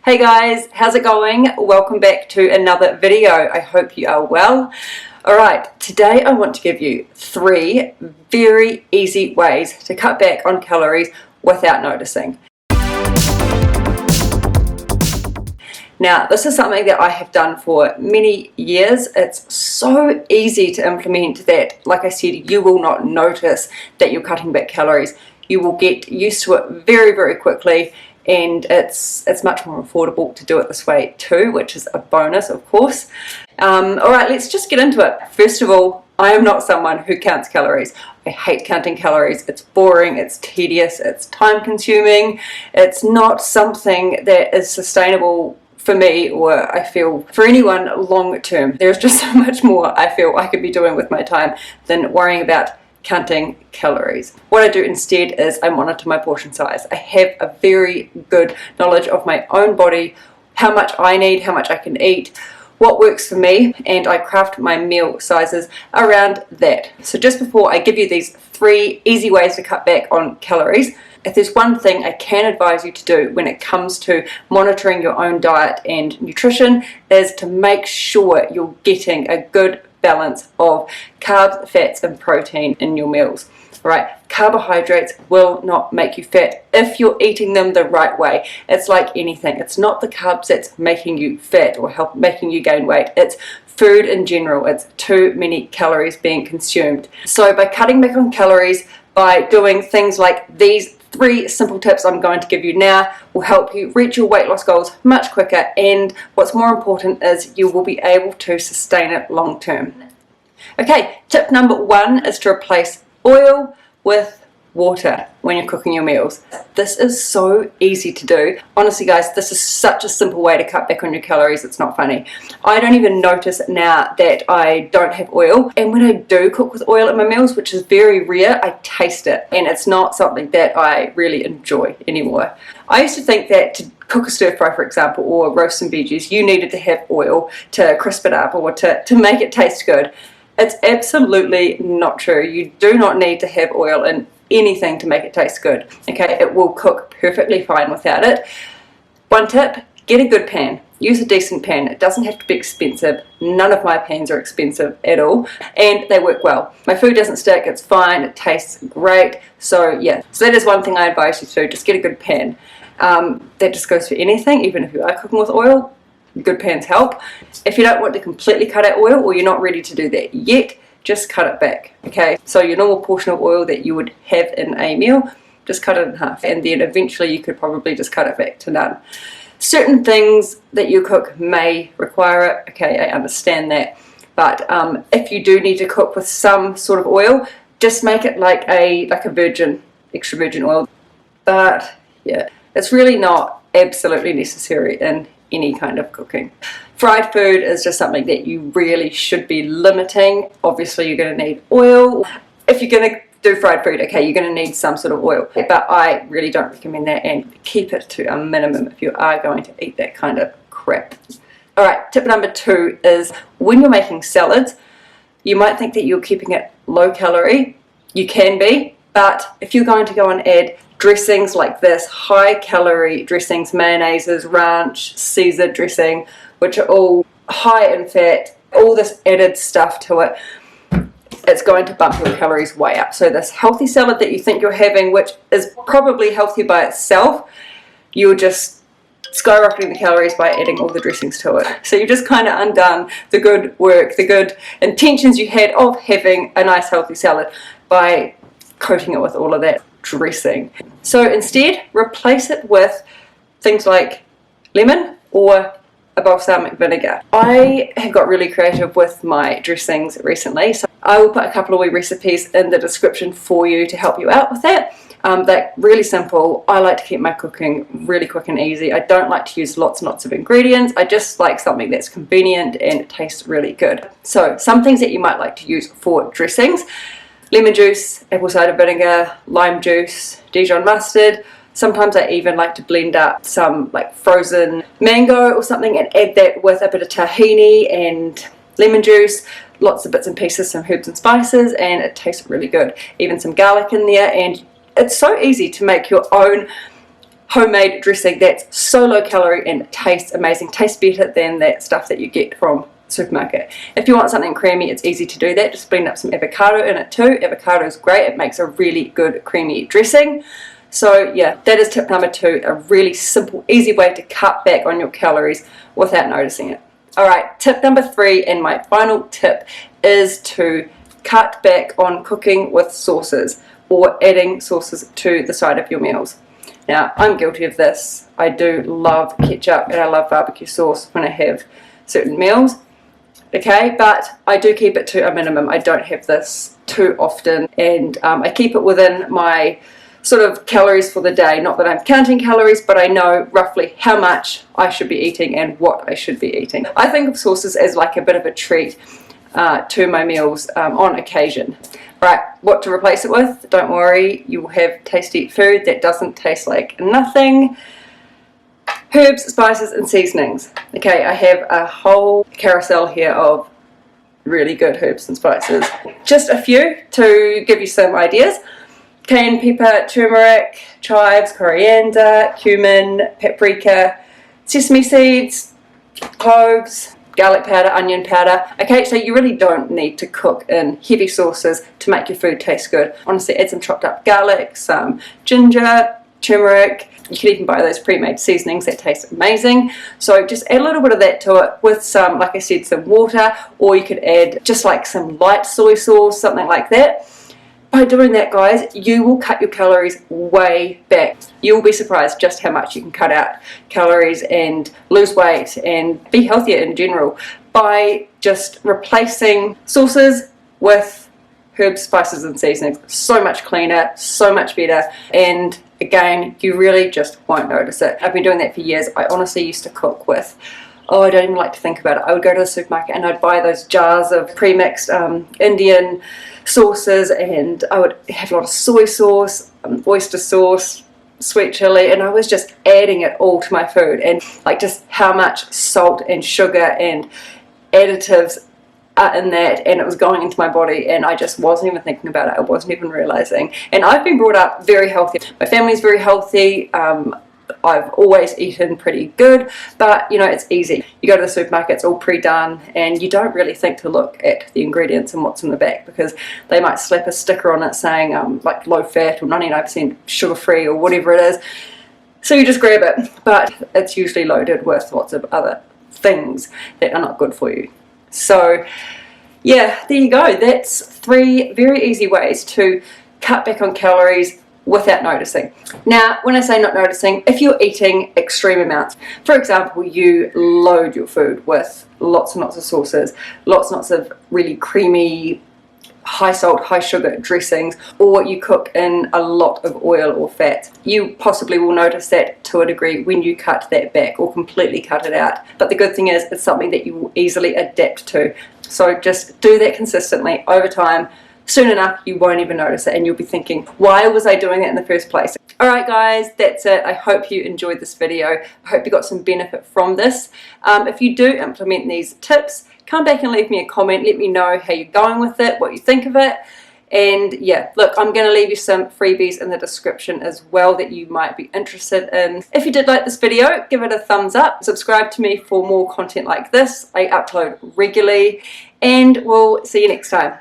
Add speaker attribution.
Speaker 1: Hey guys, how's it going? Welcome back to another video. I hope you are well. Alright, today I want to give you 3 very easy ways to cut back on calories without noticing. Now, this is something that I have done for many years. It's so easy to implement that, like I said, you will not notice that you're cutting back calories. You will get used to it very, very quickly, and it's much more affordable to do it this way too, which is a bonus, of course. Alright, let's just get into it. First of all, I am not someone who counts calories. I hate counting calories. It's boring, it's tedious, it's time consuming. It's not something that is sustainable for me, or I feel for anyone long term. There's just so much more I feel I could be doing with my time than worrying about counting calories. What I do instead is I monitor my portion size. I have a very good knowledge of my own body, how much I need, how much I can eat, what works for me, and I craft my meal sizes around that. So just before I give you these 3 easy ways to cut back on calories, if there's one thing I can advise you to do when it comes to monitoring your own diet and nutrition, is to make sure you're getting a good balance of carbs, fats and protein in your meals. Right, carbohydrates will not make you fat if you're eating them the right way. It's like anything. It's not the carbs that's making you fat or making you gain weight. It's food in general. It's too many calories being consumed. So by cutting back on calories, by doing things like these 3 simple tips I'm going to give you now, will help you reach your weight loss goals much quicker, and what's more important is you will be able to sustain it long term. Okay, tip number 1 is to replace oil with water when you're cooking your meals. This is so easy to do. Honestly guys, this is such a simple way to cut back on your calories, it's not funny. I don't even notice now that I don't have oil, and when I do cook with oil in my meals, which is very rare, I taste it, and it's not something that I really enjoy anymore. I used to think that to cook a stir fry, for example, or roast some veggies, you needed to have oil to crisp it up or to make it taste good. It's absolutely not true. You do not need to have oil in anything to make it taste good. Okay, it will cook perfectly fine without it. One tip, get a good pan. Use a decent pan. It doesn't have to be expensive. None of my pans are expensive at all, and they work well. My food doesn't stick, it's fine, it tastes great. So yeah, so that is one thing I advise you to do, just get a good pan. That just goes for anything, even if you are cooking with oil, good pans help. If you don't want to completely cut out oil, or you're not ready to do that yet, just cut it back. Okay, so your normal portion of oil that you would have in a meal, just cut it in half, and then eventually you could probably just cut it back to none. Certain things that you cook may require it, okay, I understand that, but if you do need to cook with some sort of oil, just make it like a virgin, extra virgin oil. But yeah, it's really not absolutely necessary in any kind of cooking. Fried food is just something that you really should be limiting. Obviously you're going to need oil. If you're going to do fried food, okay, you're going to need some sort of oil, but I really don't recommend that, and keep it to a minimum if you are going to eat that kind of crap. Alright, tip number 2 is when you're making salads, you might think that you're keeping it low calorie. You can be, but if you're going to go and add dressings like this, high calorie dressings, mayonnaises, ranch, Caesar dressing, which are all high in fat, all this added stuff to it, it's going to bump your calories way up. So this healthy salad that you think you're having, which is probably healthy by itself, you're just skyrocketing the calories by adding all the dressings to it. So you've just kind of undone the good work, the good intentions you had of having a nice healthy salad by coating it with all of that dressing. So instead, replace it with things like lemon or a balsamic vinegar. I have got really creative with my dressings recently, so I will put a couple of wee recipes in the description for you to help you out with that. They're really simple. I like to keep my cooking really quick and easy. I don't like to use lots and lots of ingredients. I just like something that's convenient and it tastes really good. So some things that you might like to use for dressings: lemon juice, apple cider vinegar, lime juice, Dijon mustard. Sometimes I even like to blend up some like frozen mango or something and add that with a bit of tahini and lemon juice, lots of bits and pieces, some herbs and spices, and it tastes really good. Even some garlic in there, and it's so easy to make your own homemade dressing that's so low calorie and tastes amazing, tastes better than that stuff that you get from supermarket. If you want something creamy, it's easy to do that. Just blend up some avocado in it too. Avocado is great. It makes a really good creamy dressing. So yeah, that is tip number 2, a really simple, easy way to cut back on your calories without noticing it. Alright, tip number 3 and my final tip is to cut back on cooking with sauces or adding sauces to the side of your meals. Now, I'm guilty of this. I do love ketchup and I love barbecue sauce when I have certain meals. Okay, but I do keep it to a minimum. I don't have this too often, and I keep it within my sort of calories for the day. Not that I'm counting calories, but I know roughly how much I should be eating and what I should be eating. I think of sauces as like a bit of a treat to my meals on occasion. Right, what to replace it with? Don't worry, you will have tasty food that doesn't taste like nothing. Herbs, spices and seasonings. Okay, I have a whole carousel here of really good herbs and spices. Just a few to give you some ideas. Cayenne pepper, turmeric, chives, coriander, cumin, paprika, sesame seeds, cloves, garlic powder, onion powder. Okay, so you really don't need to cook in heavy sauces to make your food taste good. Honestly, add some chopped up garlic, some ginger, turmeric. You can even buy those pre-made seasonings that taste amazing. So just add a little bit of that to it with some, like I said, some water, or you could add just like some light soy sauce, something like that. By doing that, guys, you will cut your calories way back. You'll be surprised just how much you can cut out calories and lose weight and be healthier in general by just replacing sauces with herbs, spices and seasonings. So much cleaner, so much better, and again, you really just won't notice it. I've been doing that for years. I honestly used to cook with, oh, I don't even like to think about it. I would go to the supermarket and I'd buy those jars of pre-mixed Indian sauces, and I would have a lot of soy sauce, oyster sauce, sweet chili, and I was just adding it all to my food, and like just how much salt and sugar and additives are in that, and it was going into my body, and I just wasn't even thinking about it. I wasn't even realizing. And I've been brought up very healthy. My family's very healthy. I've always eaten pretty good, but you know, it's easy. You go to the supermarket, it's all pre-done, and you don't really think to look at the ingredients and what's in the back, because they might slap a sticker on it saying like low fat or 99% sugar free or whatever it is. So you just grab it, but it's usually loaded with lots of other things that are not good for you. So yeah, there you go. That's 3 very easy ways to cut back on calories without noticing. Now, when I say not noticing, if you're eating extreme amounts, for example, you load your food with lots and lots of sauces, lots and lots of really creamy, high salt, high sugar dressings, or you cook in a lot of oil or fat, you possibly will notice that to a degree when you cut that back or completely cut it out. But the good thing is, it's something that you will easily adapt to. So just do that consistently over time. Soon enough, you won't even notice it, and you'll be thinking, why was I doing that in the first place? Alright guys, that's it. I hope you enjoyed this video. I hope you got some benefit from this. If you do implement these tips, come back and leave me a comment. Let me know how you're going with it, what you think of it. And yeah, look, I'm going to leave you some freebies in the description as well that you might be interested in. If you did like this video, give it a thumbs up. Subscribe to me for more content like this. I upload regularly, and we'll see you next time.